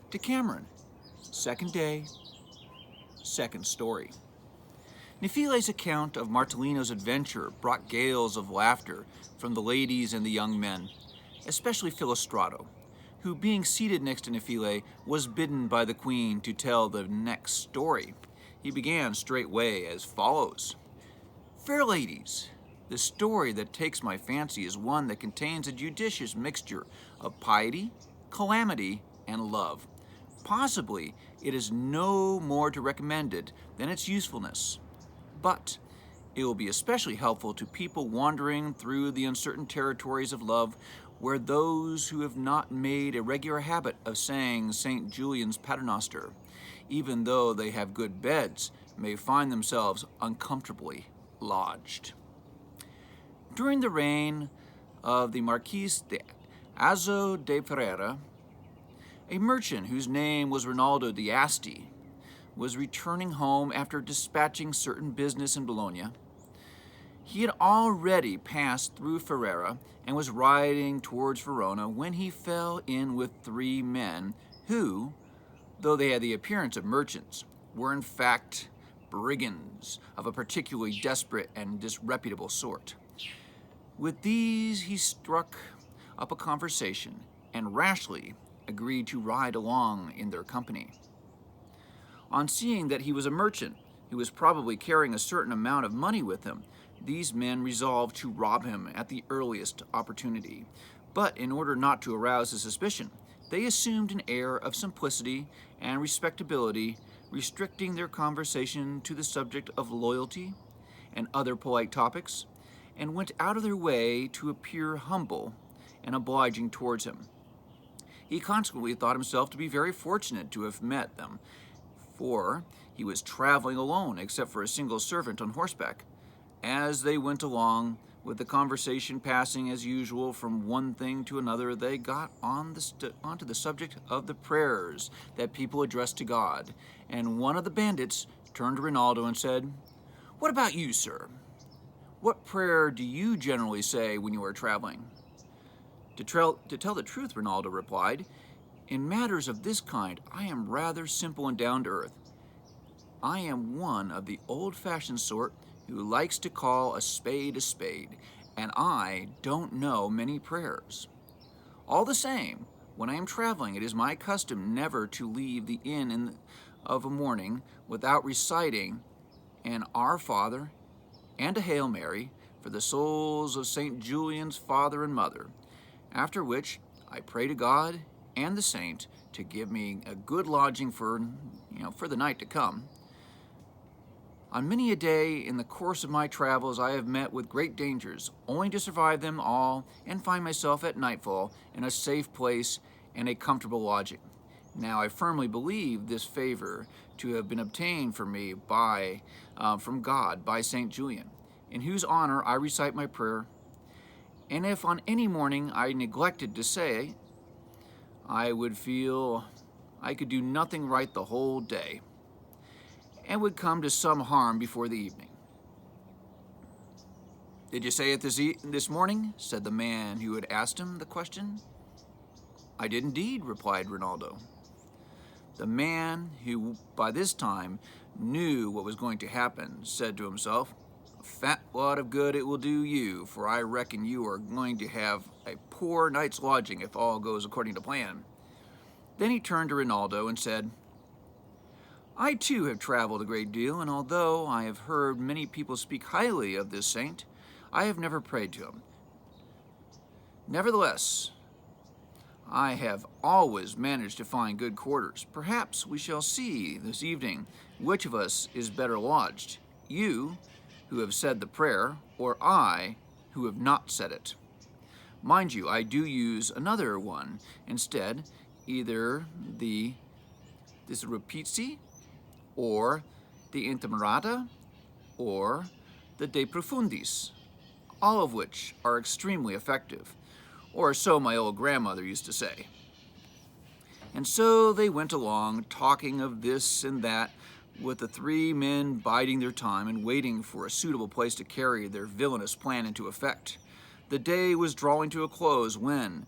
Decameron, second day, second story. Nephile's account of Martellino's adventure brought gales of laughter from the ladies and the young men, especially Philostrato, who, being seated next to Nephile, was bidden by the queen to tell the next story. He began straightway as follows. Fair ladies, the story that takes my fancy is one that contains a judicious mixture of piety, calamity, and love. Possibly it is no more to recommend it than its usefulness, but it will be especially helpful to people wandering through the uncertain territories of love, where those who have not made a regular habit of saying St. Julian's Paternoster, even though they have good beds, may find themselves uncomfortably lodged. During the reign of the Marquis de Azo de Ferreira, a merchant whose name was Rinaldo de Asti was returning home after dispatching certain business in Bologna. He had already passed through Ferrara and was riding towards Verona when he fell in with three men who, though they had the appearance of merchants, were in fact brigands of a particularly desperate and disreputable sort. With these he struck up a conversation and rashly agreed to ride along in their company. On seeing that he was a merchant who was probably carrying a certain amount of money with him, these men resolved to rob him at the earliest opportunity. But in order not to arouse his suspicion, they assumed an air of simplicity and respectability, restricting their conversation to the subject of loyalty and other polite topics, and went out of their way to appear humble and obliging towards him. He consequently thought himself to be very fortunate to have met them, for he was traveling alone except for a single servant on horseback. As they went along, with the conversation passing as usual from one thing to another, they got onto the subject of the prayers that people addressed to God, and one of the bandits turned to Rinaldo and said, "What about you, sir? What prayer do you generally say when you are traveling?" To tell the truth, Rinaldo replied, "In matters of this kind, I am rather simple and down to earth. I am one of the old-fashioned sort who likes to call a spade, and I don't know many prayers. All the same, when I am traveling, it is my custom never to leave the inn of a morning without reciting an Our Father and a Hail Mary for the souls of St. Julian's father and mother, after which I pray to God and the saint to give me a good lodging for the night to come. On many a day in the course of my travels I have met with great dangers, only to survive them all and find myself at nightfall in a safe place and a comfortable lodging. Now I firmly believe this favor to have been obtained for me from God by St. Julian, in whose honor I recite my prayer. And if on any morning I neglected to say, I would feel I could do nothing right the whole day, and would come to some harm before the evening." "Did you say it this morning?" said the man who had asked him the question. "I did indeed," replied Rinaldo. The man, who by this time knew what was going to happen, said to himself, "A fat lot of good it will do you, for I reckon you are going to have a poor night's lodging if all goes according to plan." Then he turned to Rinaldo and said, "I too have traveled a great deal, and although I have heard many people speak highly of this saint, I have never prayed to him. Nevertheless, I have always managed to find good quarters. Perhaps we shall see this evening which of us is better lodged, you, who have said the prayer, or I, who have not said it. Mind you, I do use another one instead, either the Disrupizzi, or the Intemerata, or the De Profundis, all of which are extremely effective, or so my old grandmother used to say." And so they went along, talking of this and that, with the three men biding their time and waiting for a suitable place to carry their villainous plan into effect. The day was drawing to a close when,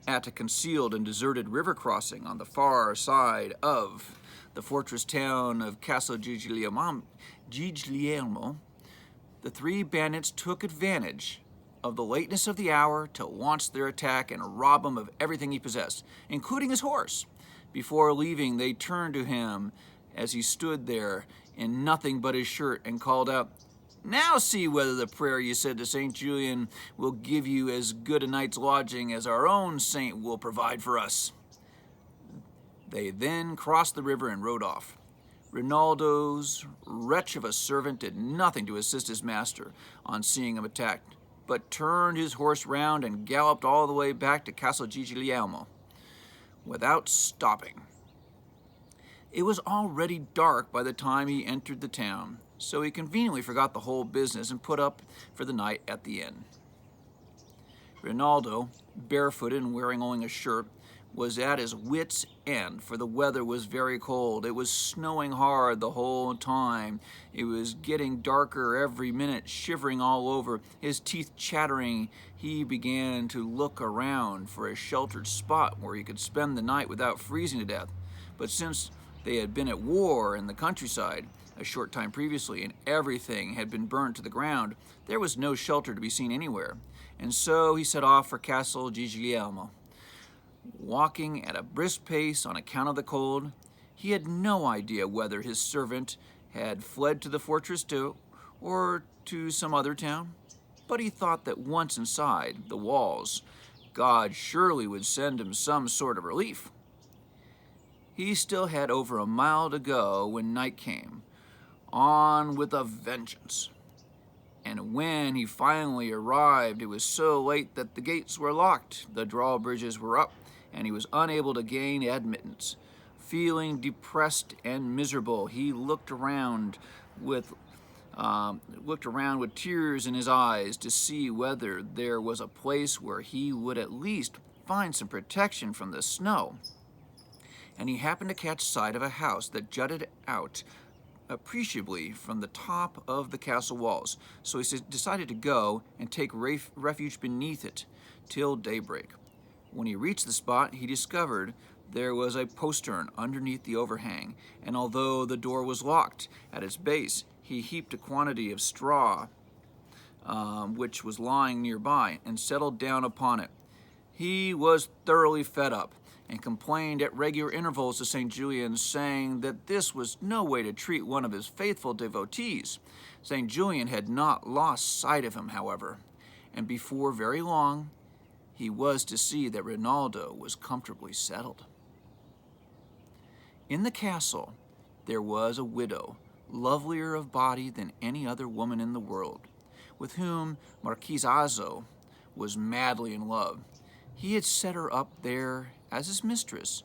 at a concealed and deserted river crossing on the far side of the fortress town of Castel Guiglielmo, the three bandits took advantage of the lateness of the hour to launch their attack and rob him of everything he possessed, including his horse. Before leaving, they turned to him as he stood there in nothing but his shirt and called out, "Now see whether the prayer you said to St. Julian will give you as good a night's lodging as our own saint will provide for us." They then crossed the river and rode off. Rinaldo's wretch of a servant did nothing to assist his master on seeing him attacked, but turned his horse round and galloped all the way back to Castel Guiglielmo without stopping. It was already dark by the time he entered the town, so he conveniently forgot the whole business and put up for the night at the inn. Rinaldo, barefooted and wearing only a shirt, was at his wits' end, for the weather was very cold. It was snowing hard the whole time. It was getting darker every minute, shivering all over. His teeth chattering, he began to look around for a sheltered spot where he could spend the night without freezing to death. But since they had been at war in the countryside a short time previously, and everything had been burnt to the ground, there was no shelter to be seen anywhere. And so he set off for Castel Guiglielmo. Walking at a brisk pace on account of the cold, he had no idea whether his servant had fled to the fortress too, or to some other town. But he thought that once inside the walls, God surely would send him some sort of relief. He still had over a mile to go when night came on with a vengeance. And when he finally arrived, it was so late that the gates were locked, the drawbridges were up, and he was unable to gain admittance. Feeling depressed and miserable, he looked around with tears in his eyes to see whether there was a place where he would at least find some protection from the snow. And he happened to catch sight of a house that jutted out appreciably from the top of the castle walls, so he decided to go and take refuge beneath it till daybreak. When he reached the spot, he discovered there was a postern underneath the overhang, and although the door was locked at its base, he heaped a quantity of straw which was lying nearby and settled down upon it. He was thoroughly fed up and complained at regular intervals to St. Julian, saying that this was no way to treat one of his faithful devotees. St. Julian had not lost sight of him, however, and before very long, he was to see that Rinaldo was comfortably settled. In the castle, there was a widow, lovelier of body than any other woman in the world, with whom Marquisazzo was madly in love. He had set her up there as his mistress,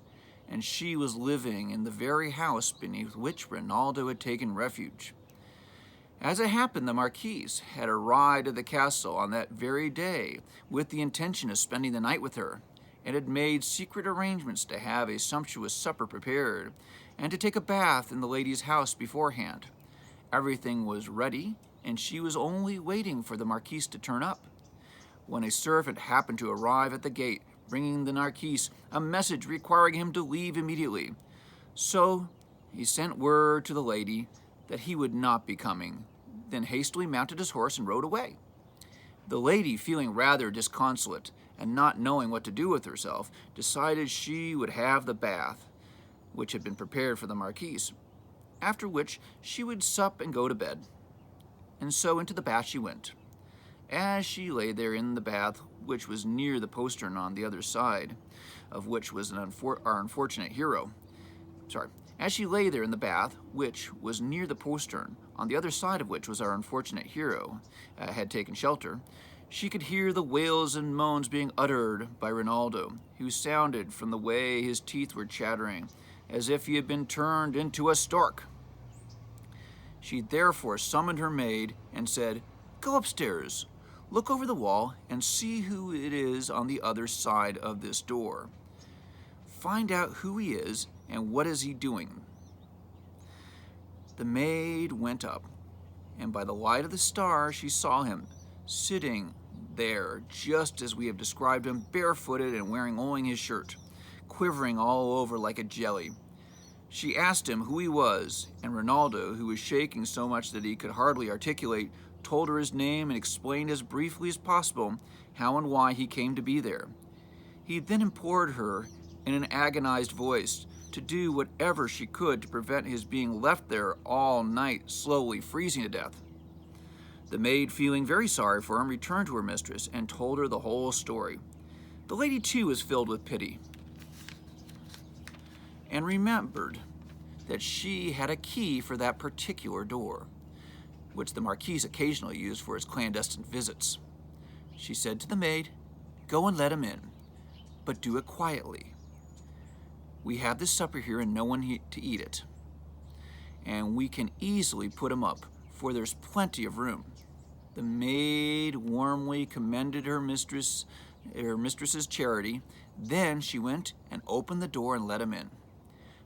and she was living in the very house beneath which Rinaldo had taken refuge. As it happened, the Marquise had arrived at the castle on that very day with the intention of spending the night with her, and had made secret arrangements to have a sumptuous supper prepared, and to take a bath in the lady's house beforehand. Everything was ready, and she was only waiting for the Marquise to turn up, when a servant happened to arrive at the gate, bringing the Marquise a message requiring him to leave immediately. So he sent word to the lady that he would not be coming, then hastily mounted his horse and rode away. The lady, feeling rather disconsolate and not knowing what to do with herself, decided she would have the bath, which had been prepared for the Marquise, after which she would sup and go to bed. And so into the bath she went. As she lay there in the bath, which was near the postern on the other side, of which was our unfortunate hero. As she lay there in the bath, which was near the postern, on the other side of which was our unfortunate hero, had taken shelter, she could hear the wails and moans being uttered by Rinaldo, who sounded from the way his teeth were chattering, as if he had been turned into a stork. She therefore summoned her maid and said, "Go upstairs, look over the wall, and see who it is on the other side of this door. Find out who he is and what is he doing." The maid went up, and by the light of the star she saw him sitting there, just as we have described him, barefooted and wearing only his shirt, quivering all over like a jelly. She asked him who he was, and Rinaldo, who was shaking so much that he could hardly articulate, told her his name and explained as briefly as possible how and why he came to be there. He then implored her in an agonized voice to do whatever she could to prevent his being left there all night, slowly freezing to death. The maid, feeling very sorry for him, returned to her mistress and told her the whole story. The lady, too, was filled with pity and remembered that she had a key for that particular door, which the Marquis occasionally used for his clandestine visits. She said to the maid, "Go and let him in, but do it quietly. We have this supper here and no one to eat it, and we can easily put him up, for there's plenty of room." The maid warmly commended her mistress's charity. Then she went and opened the door and let him in.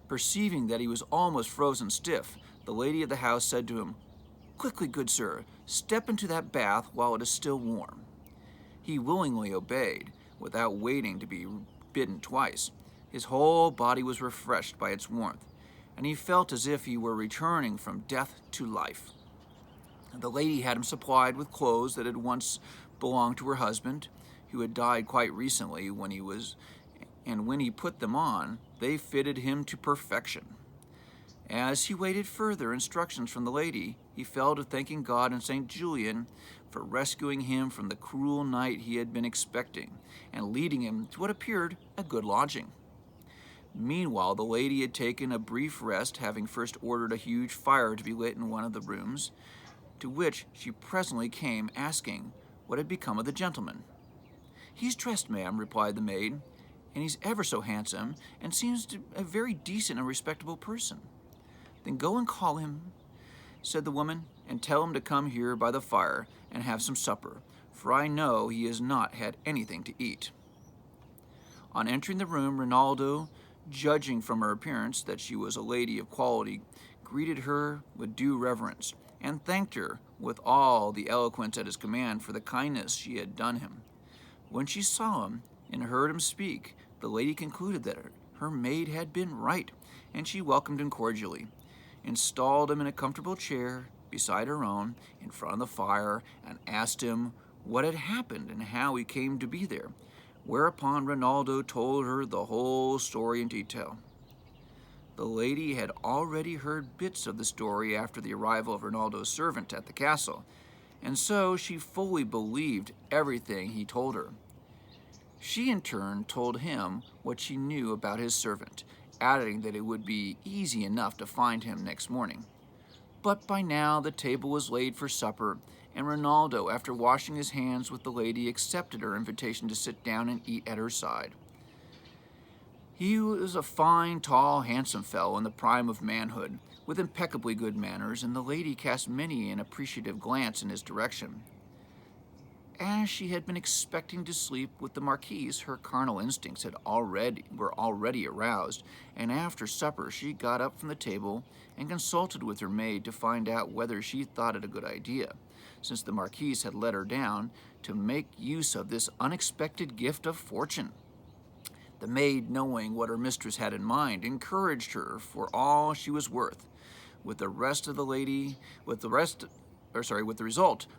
Perceiving that he was almost frozen stiff, the lady of the house said to him, "Quickly, good sir, step into that bath while it is still warm." He willingly obeyed, without waiting to be bidden twice. His whole body was refreshed by its warmth, and he felt as if he were returning from death to life. The lady had him supplied with clothes that had once belonged to her husband, who had died quite recently, when he put them on, they fitted him to perfection. As he waited further instructions from the lady, he fell to thanking God and St. Julian for rescuing him from the cruel night he had been expecting, and leading him to what appeared a good lodging. Meanwhile, the lady had taken a brief rest, having first ordered a huge fire to be lit in one of the rooms, to which she presently came, asking what had become of the gentleman. "He's dressed, ma'am," replied the maid, "and he's ever so handsome, and seems to be a very decent and respectable person." "Then go and call him," said the woman, "and tell him to come here by the fire and have some supper, for I know he has not had anything to eat." On entering the room, Rinaldo, judging from her appearance that she was a lady of quality, greeted her with due reverence, and thanked her with all the eloquence at his command for the kindness she had done him. When she saw him and heard him speak, the lady concluded that her maid had been right, and she welcomed him cordially, installed him in a comfortable chair beside her own, in front of the fire, and asked him what had happened and how he came to be there, whereupon Rinaldo told her the whole story in detail. The lady had already heard bits of the story after the arrival of Rinaldo's servant at the castle, and so she fully believed everything he told her. She in turn told him what she knew about his servant, adding that it would be easy enough to find him next morning. But by now the table was laid for supper, and Rinaldo, after washing his hands with the lady, accepted her invitation to sit down and eat at her side. He was a fine, tall, handsome fellow in the prime of manhood, with impeccably good manners, and the lady cast many an appreciative glance in his direction. As she had been expecting to sleep with the Marquise, her carnal instincts were already aroused, and after supper she got up from the table and consulted with her maid to find out whether she thought it a good idea, since the Marquise had let her down, to make use of this unexpected gift of fortune. The maid, knowing what her mistress had in mind, encouraged her for all she was worth, with the result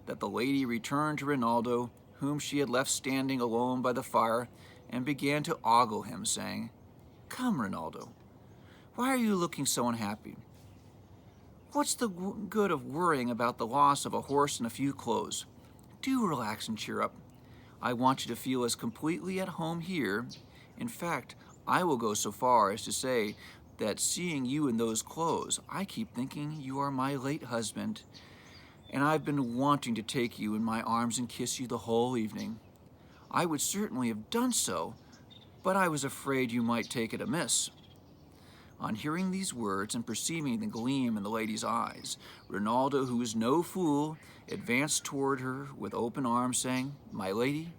that the lady returned to Rinaldo, whom she had left standing alone by the fire, and began to ogle him, saying, "Come, Rinaldo, why are you looking so unhappy? What's the good of worrying about the loss of a horse and a few clothes? Do relax and cheer up. I want you to feel as completely at home here. In fact, I will go so far as to say that seeing you in those clothes, I keep thinking you are my late husband, and I've been wanting to take you in my arms and kiss you the whole evening. I would certainly have done so, but I was afraid you might take it amiss." On hearing these words and perceiving the gleam in the lady's eyes, Rinaldo, who was no fool, advanced toward her with open arms, saying, "My lady,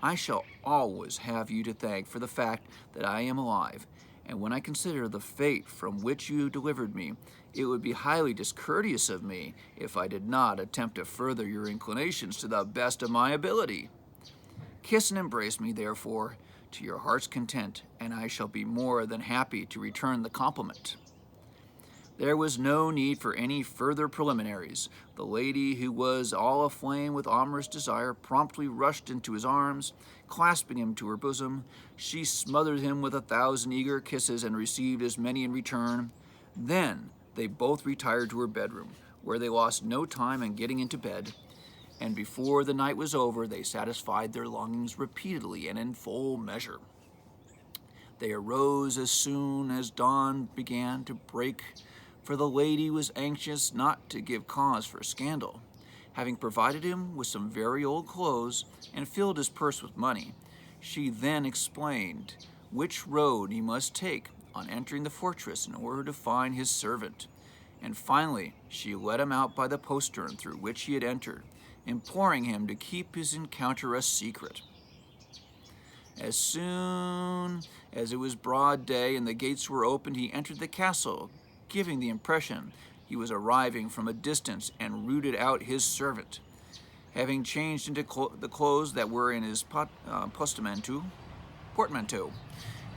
I shall always have you to thank for the fact that I am alive, and when I consider the fate from which you delivered me, it would be highly discourteous of me if I did not attempt to further your inclinations to the best of my ability. Kiss and embrace me, therefore, to your heart's content, and I shall be more than happy to return the compliment." There was no need for any further preliminaries. The lady, who was all aflame with amorous desire, promptly rushed into his arms. Clasping him to her bosom, she smothered him with 1,000 eager kisses and received as many in return. Then they both retired to her bedroom, where they lost no time in getting into bed, and before the night was over they satisfied their longings repeatedly and in full measure. They arose as soon as dawn began to break, for the lady was anxious not to give cause for scandal. Having provided him with some very old clothes and filled his purse with money, she then explained which road he must take on entering the fortress in order to find his servant, and finally she let him out by the postern through which he had entered, imploring him to keep his encounter a secret. As soon as it was broad day and the gates were opened, he entered the castle, giving the impression he was arriving from a distance, and rooted out his servant. Having changed into the clothes that were in his portmanteau,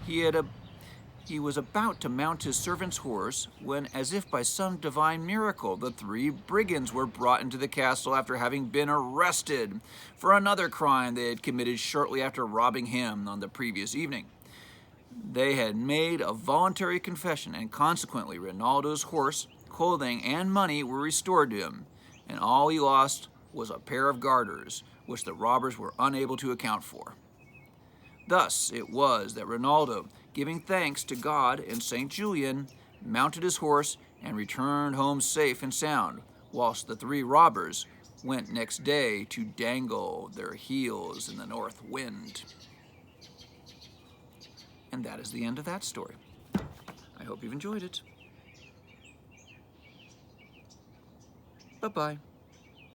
he was about to mount his servant's horse when, as if by some divine miracle, the 3 brigands were brought into the castle after having been arrested for another crime they had committed shortly after robbing him on the previous evening. They had made a voluntary confession, and consequently Rinaldo's horse, clothing, and money were restored to him, and all he lost was a pair of garters, which the robbers were unable to account for. Thus it was that Rinaldo, giving thanks to God and St. Julian, mounted his horse and returned home safe and sound, whilst the 3 robbers went next day to dangle their heels in the north wind. And that is the end of that story. I hope you've enjoyed it. Bye-bye.